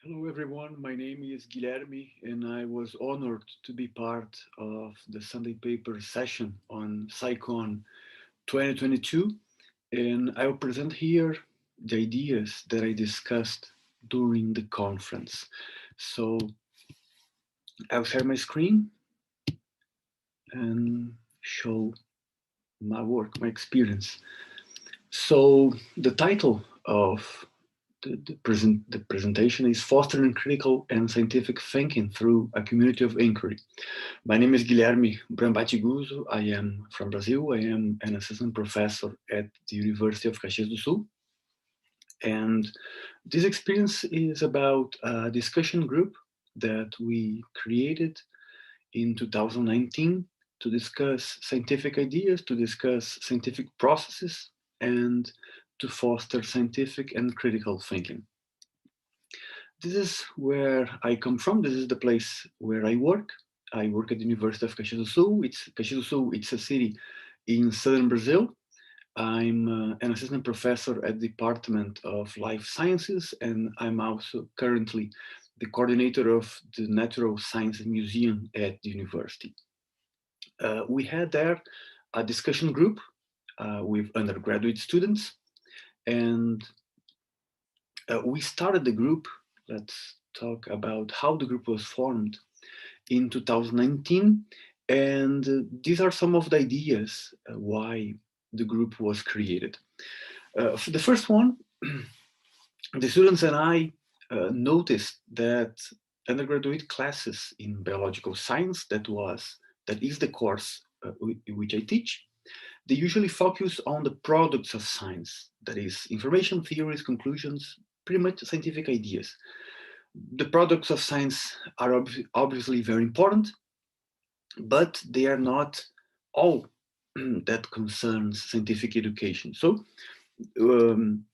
Hello everyone, my name is Guilherme and I was honored to be part of the Sunday paper session on CSICon 2022, and I will present here the ideas that I discussed during the conference. So I'll share my screen and show my work, my experience. So the title of the presentation is Fostering Critical and Scientific Thinking Through a Community of Inquiry. My name is Guilherme Brambatti Guzzo. I am from Brazil. I am an assistant professor at the University of Caxias do Sul. And this experience is about a discussion group that we created in 2019 to discuss scientific ideas, to discuss scientific processes, and to foster scientific and critical thinking. This is where I come from. This is the place where I work. I work at the University of Caxias do Sul. Caxias do Sul. It's a city in southern Brazil. I'm an assistant professor at the Department of Life Sciences, and I'm also currently the coordinator of the Natural Science Museum at the university. We had there a discussion group with undergraduate students, and we started the group. Let's talk about how the group was formed in 2019. And these are some of the ideas why the group was created. For the first one, the students and I noticed that undergraduate classes in biological science, that is the course which I teach, they usually focus on the products of science, that is information, theories, conclusions, pretty much scientific ideas. The products of science are obviously very important, but they are not all that concerns scientific education. So um,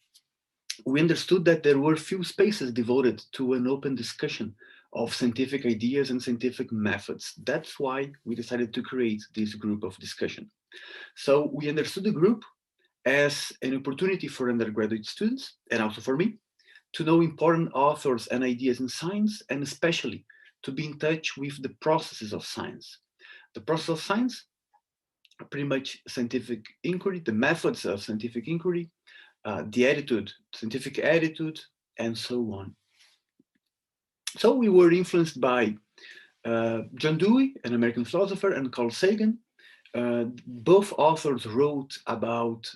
we understood that there were few spaces devoted to an open discussion of scientific ideas and scientific methods. That's why we decided to create this group of discussion. So we understood the group as an opportunity for undergraduate students, and also for me, to know important authors and ideas in science, and especially to be in touch with the processes of science. The process of science, pretty much scientific inquiry, the methods of scientific inquiry, the attitude, scientific attitude, and so on. So we were influenced by John Dewey, an American philosopher, and Carl Sagan. Both authors wrote about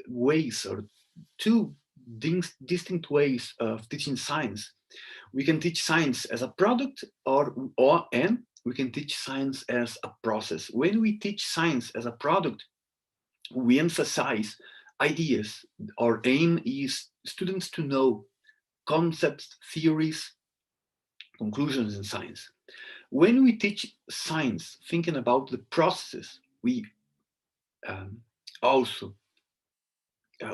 ways, or two distinct ways of teaching science. We can teach science as a product, and we can teach science as a process. When we teach science as a product, we emphasize ideas. Our aim is students to know concepts, theories, conclusions in science. When we teach science, thinking about the processes, we also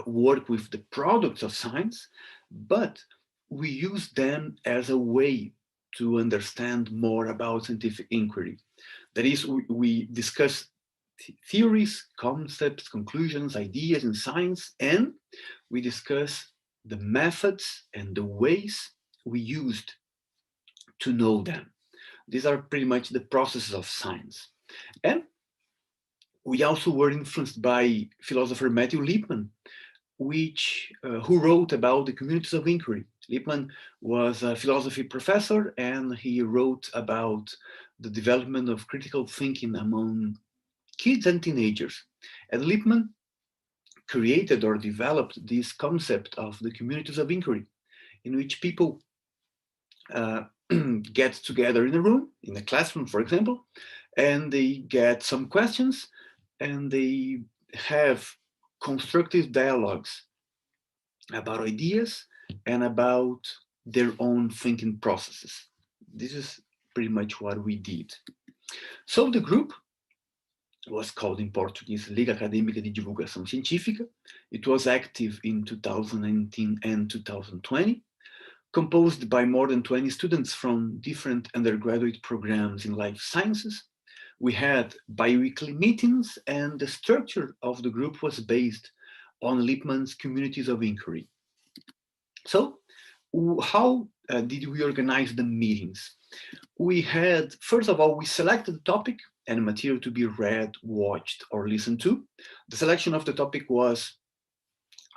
work with the products of science, but we use them as a way to understand more about scientific inquiry. That is, we discuss theories, concepts, conclusions, ideas in science, and we discuss the methods and the ways we used to know them. These are pretty much the processes of science. And we also were influenced by philosopher Matthew Lipman, who wrote about the communities of inquiry. Lipman was a philosophy professor, and he wrote about the development of critical thinking among kids and teenagers. And Lipman created or developed this concept of the communities of inquiry, in which people get together in a room, in a classroom, for example, and they get some questions and they have constructive dialogues about ideas and about their own thinking processes. This is pretty much what we did. So the group was called in Portuguese Liga Acadêmica de Divulgação Científica. It was active in 2019 and 2020, composed by more than 20 students from different undergraduate programs in life sciences. We had bi-weekly meetings, and the structure of the group was based on Lipman's communities of inquiry. So how did we organize the meetings? We had, first of all, we selected the topic and material to be read, watched, or listened to. The selection of the topic was,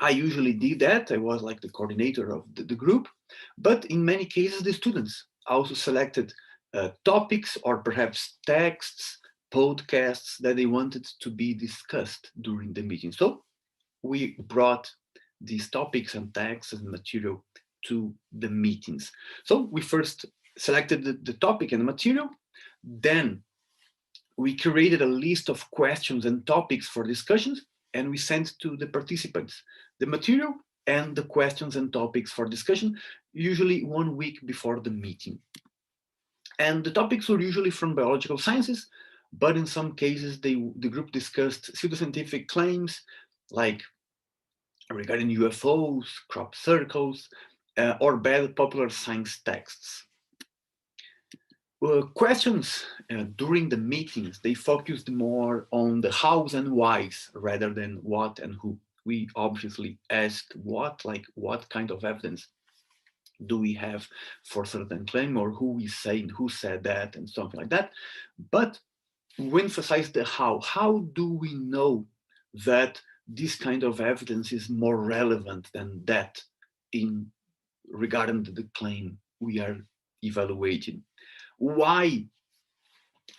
I usually did that. I was like the coordinator of the group, but in many cases, the students also selected topics or perhaps texts, podcasts that they wanted to be discussed during the meeting. So we brought these topics and texts and material to the meetings. So we first selected the topic and the material, then we created a list of questions and topics for discussions, and we sent to the participants the material and the questions and topics for discussion, usually 1 week before the meeting. And the topics were usually from biological sciences, but in some cases, the group discussed pseudoscientific claims like regarding UFOs, crop circles, or bad popular science texts. Questions during the meetings, they focused more on the hows and whys rather than what and who. We obviously asked what, like what kind of evidence do we have for certain claim, or who is saying, who said that, and something like that. But we emphasize the how. How do we know that this kind of evidence is more relevant than that in regarding the claim we are evaluating? Why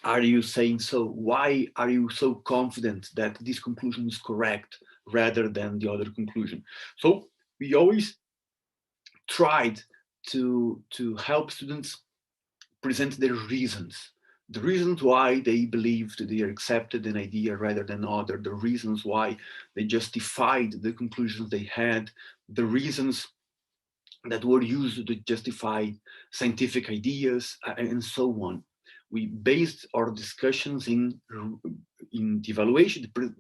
are you saying so? Why are you so confident that this conclusion is correct rather than the other conclusion? So we always tried to help students present their reasons, the reasons why they believed they accepted an idea rather than other, the reasons why they justified the conclusions they had, the reasons that were used to justify scientific ideas, and so on. We based our discussions in the evaluation, the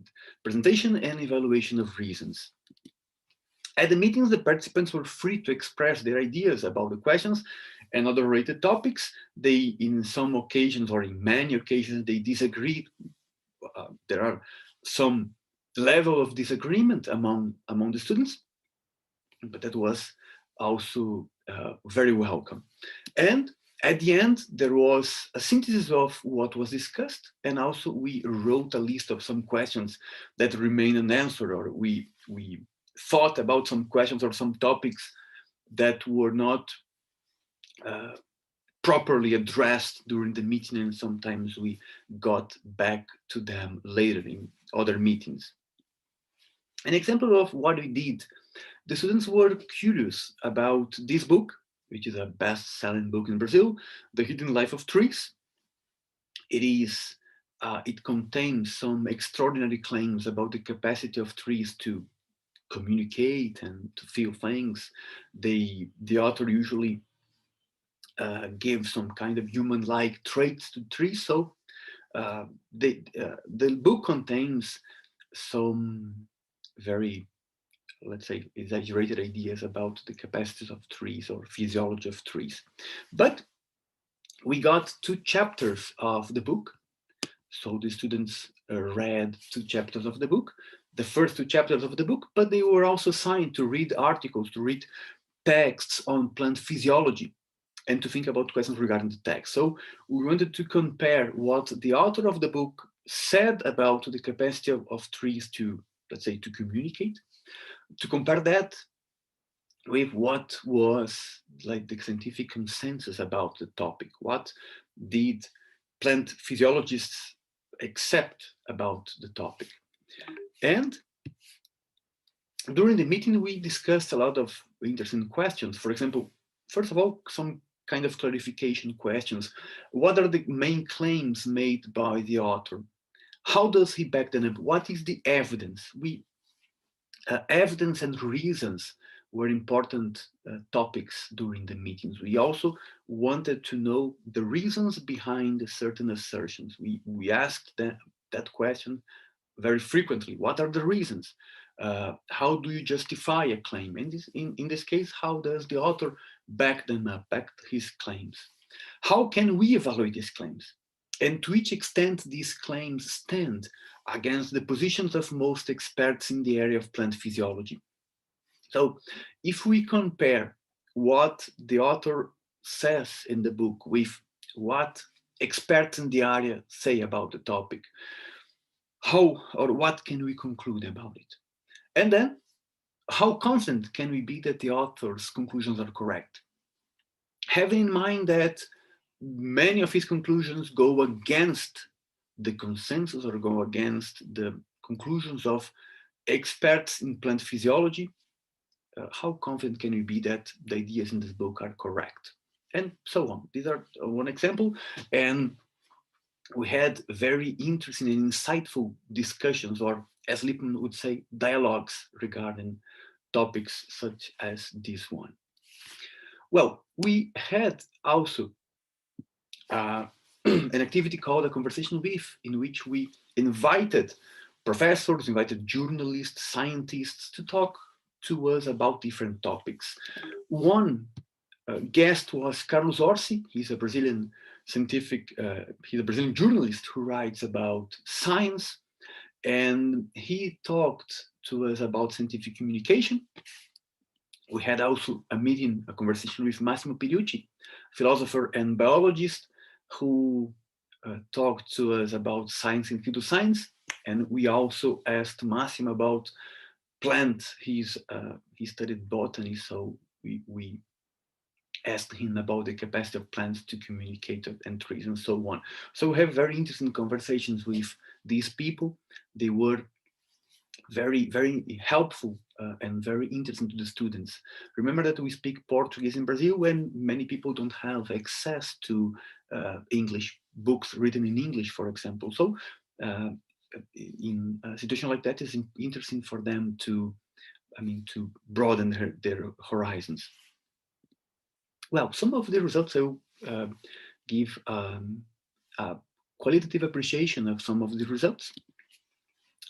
presentation and evaluation of reasons. At the meetings, the participants were free to express their ideas about the questions and other related topics. They, in some occasions or in many occasions, they disagreed. There are some level of disagreement among the students, but that was also very welcome. And at the end, there was a synthesis of what was discussed, and also we wrote a list of some questions that remain unanswered, or we thought about some questions or some topics that were not properly addressed during the meeting, and sometimes we got back to them later in other meetings. An example of what we did: the students were curious about this book, which is a best-selling book in Brazil, The Hidden Life of Trees. It contains some extraordinary claims about the capacity of trees to communicate and to feel things. The author usually gives some kind of human-like traits to trees. So the book contains some very, let's say, exaggerated ideas about the capacities of trees or physiology of trees. But we got 2 chapters of the book. So the students read 2 chapters of the book, the first 2 chapters of the book, but they were also assigned to read articles, to read texts on plant physiology, and to think about questions regarding the text. So we wanted to compare what the author of the book said about the capacity of trees to, let's say, to communicate, to compare that with what was like the scientific consensus about the topic. What did plant physiologists accept about the topic? And during the meeting, we discussed a lot of interesting questions. For example, first of all, some kind of clarification questions. What are the main claims made by the author? How does he back them up? What is the evidence? Evidence and reasons were important topics during the meetings. We also wanted to know the reasons behind certain assertions. We asked that question very frequently. What are the reasons? How do you justify a claim? And in this case, how does the author back them up, back his claims? How can we evaluate these claims? And to which extent these claims stand against the positions of most experts in the area of plant physiology? So if we compare what the author says in the book with what experts in the area say about the topic. How or what can we conclude about it? And then, how confident can we be that the author's conclusions are correct? Having in mind that many of his conclusions go against the consensus or go against the conclusions of experts in plant physiology, how confident can we be that the ideas in this book are correct? And so on. These are one example. And we had very interesting and insightful discussions, or as Lippmann would say, dialogues regarding topics such as this one. Well, we had also an activity called a conversation with, in which we invited professors, invited journalists, scientists to talk to us about different topics. One guest was Carlos Orsi. He's a Brazilian he's a Brazilian journalist who writes about science, and he talked to us about scientific communication. We had also a conversation with Massimo Pigliucci, philosopher and biologist, who talked to us about science and pseudoscience. And we also asked Massimo about plants. He studied botany, so we asked him about the capacity of plants to communicate and trees and so on. So we have very interesting conversations with these people. They were very, very helpful and very interesting to the students. Remember that we speak Portuguese in Brazil when many people don't have access to English books written in English, for example. So in a situation like that, it's interesting for them to, to broaden their horizons. Well, some of the results I will give a qualitative appreciation of some of the results.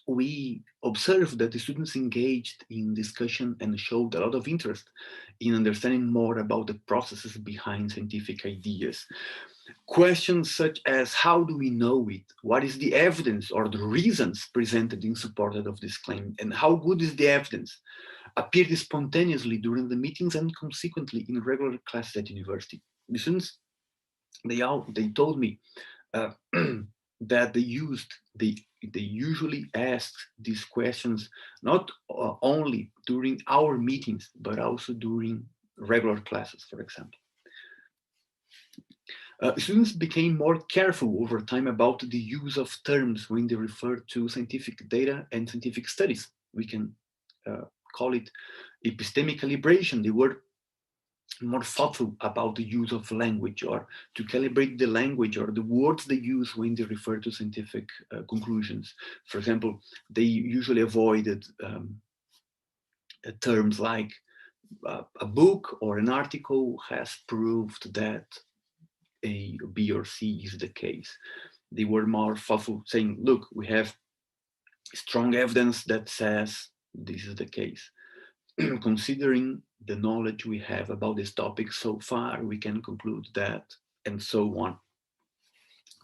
We observed that the students engaged in discussion and showed a lot of interest in understanding more about the processes behind scientific ideas. Questions such as, how do we know it? What is the evidence or the reasons presented in support of this claim? And how good is the evidence? Appeared spontaneously during the meetings and consequently in regular classes at university. The students, they told me that they usually ask these questions not only during our meetings, but also during regular classes, for example. Students became more careful over time about the use of terms when they refer to scientific data and scientific studies. We can call it epistemic calibration. They were more thoughtful about the use of language, or to calibrate the language or the words they use when they refer to scientific conclusions. For example, they usually avoided terms like a book or an article has proved that A, B, or C is the case. They were more thoughtful, saying, look, we have strong evidence that says this is the case. Considering the knowledge we have about this topic so far, we can conclude that, and so on.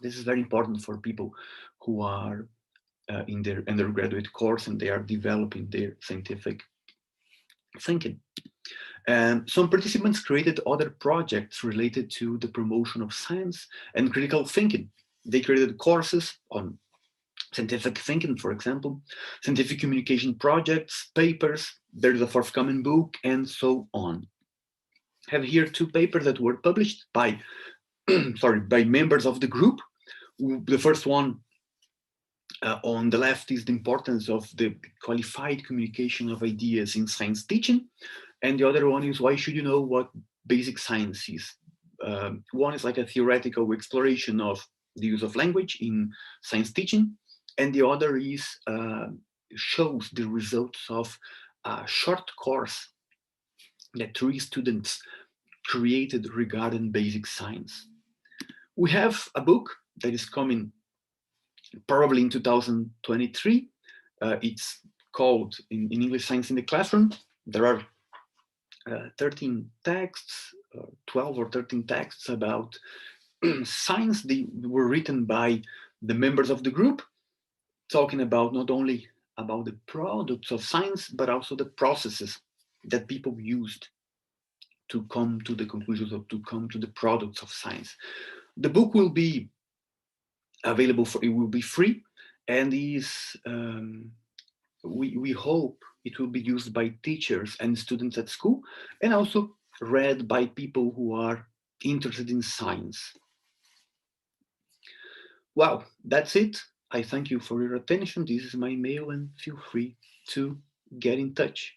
This is very important for people who are in their undergraduate course and they are developing their scientific thinking. And some participants created other projects related to the promotion of science and critical thinking. They created courses on scientific thinking, for example, scientific communication projects, papers, there's a forthcoming book, and so on. I have here two papers that were published by, by members of the group. The first one on the left is the importance of the qualified communication of ideas in science teaching. And the other one is, why should you know what basic science is? One is like a theoretical exploration of the use of language in science teaching. And the other is shows the results of a short course that 3 students created regarding basic science. We have a book that is coming probably in 2023. It's called in English Science in the Classroom. There are 13 texts, 12 or 13 texts about science. They were written by the members of the group, talking about not only about the products of science, but also the processes that people used to come to the conclusions or to come to the products of science. The book will be available it will be free, and we hope it will be used by teachers and students at school, and also read by people who are interested in science. Wow, that's it. I thank you for your attention. This is my mail, and feel free to get in touch.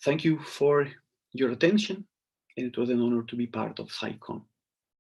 Thank you for your attention, and it was an honor to be part of CSICon.